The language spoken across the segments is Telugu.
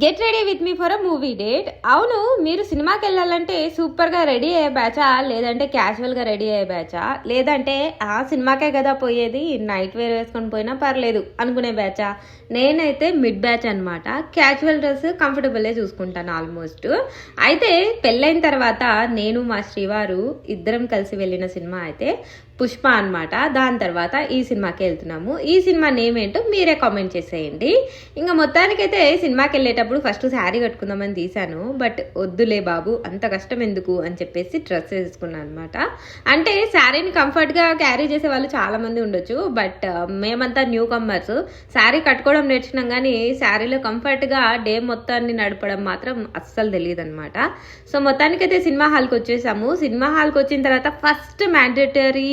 Get ready with me for a movie date. అవును, మీరు సినిమాకి వెళ్ళాలంటే సూపర్గా రెడీ అయ్యే బ్యాచా, లేదంటే క్యాజువల్గా రెడీ అయ్యే బ్యాచా, లేదంటే ఆ సినిమాకే కదా పోయేది నైట్ వేర్ వేసుకొని పోయినా పర్లేదు అనుకునే బ్యాచా? నేనైతే మిడ్ బ్యాచ్ అనమాట. క్యాజువల్ డ్రెస్ కంఫర్టబుల్లే చూసుకుంటాను ఆల్మోస్ట్. అయితే పెళ్ళైన తర్వాత నేను మా శ్రీవారు ఇద్దరం కలిసి వెళ్ళిన సినిమా అయితే పుష్ప అనమాట. దాని తర్వాత ఈ సినిమాకి వెళ్తున్నాము. ఈ సినిమా నేమ్ ఏంటో మీరే కామెంట్ చేసేయండి. ఇంకా మొత్తానికైతే సినిమాకి వెళ్ళేటప్పుడు ఫస్ట్ శారీ కట్టుకుందామని తీశాను. బట్ వద్దులే బాబు, అంత కష్టం ఎందుకు అని చెప్పేసి డ్రెస్ వేసుకున్నాను అనమాట. అంటే శారీని కంఫర్ట్గా క్యారీ చేసే వాళ్ళు చాలామంది ఉండొచ్చు. బట్ మేమంతా న్యూ కమ్మర్స్. శారీ కట్టుకోవడం నేర్చుకున్నాం కానీ శారీలో కంఫర్ట్గా డే మొత్తాన్ని నడపడం మాత్రం అస్సలు తెలియదు అనమాట. సో మొత్తానికైతే సినిమా హాల్కి వచ్చేసాము. సినిమా హాల్కి వచ్చిన తర్వాత ఫస్ట్ మ్యాండేటరీ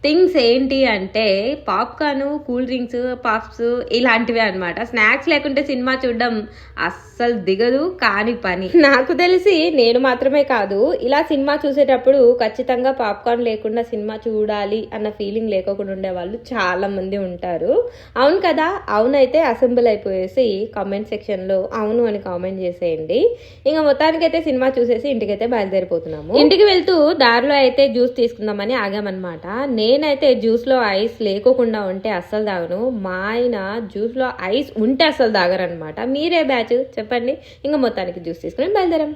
థింగ్స్ ఏంటి అంటే పాప్కార్న్, కూల్ డ్రింక్స్, పఫ్స్ ఇలాంటివి అనమాట. స్నాక్స్ లేకుంటే సినిమా చూడడం అస్సలు దిగదు కాని పని. నాకు తెలిసి నేను మాత్రమే కాదు, ఇలా సినిమా చూసేటప్పుడు ఖచ్చితంగా పాప్కార్న్ లేకుండా సినిమా చూడాలి అన్న ఫీలింగ్ లేకుండా ఉండే వాళ్ళు చాలా మంది ఉంటారు. అవును కదా? అవునైతే అసెంబుల్ అయిపోయేసి కామెంట్ సెక్షన్లో అవును అని కామెంట్ చేసేయండి. ఇంకా మొత్తానికైతే సినిమా చూసేసి ఇంటికైతే బయలుదేరిపోతున్నాము. ఇంటికి వెళ్తూ దారిలో అయితే జ్యూస్ తీసుకుందామని ఆగామన్నమాట. నేనైతే జ్యూస్లో ఐస్ లేకోకుండా ఉంటే అస్సలు తాగను. మా ఆయన జ్యూస్లో ఐస్ ఉంటే అస్సలు తాగరనమాట. మీరే బ్యాచ్ చెప్పండి. ఇంకా మొత్తానికి జ్యూస్ తీసుకుని బయలుదేరాం.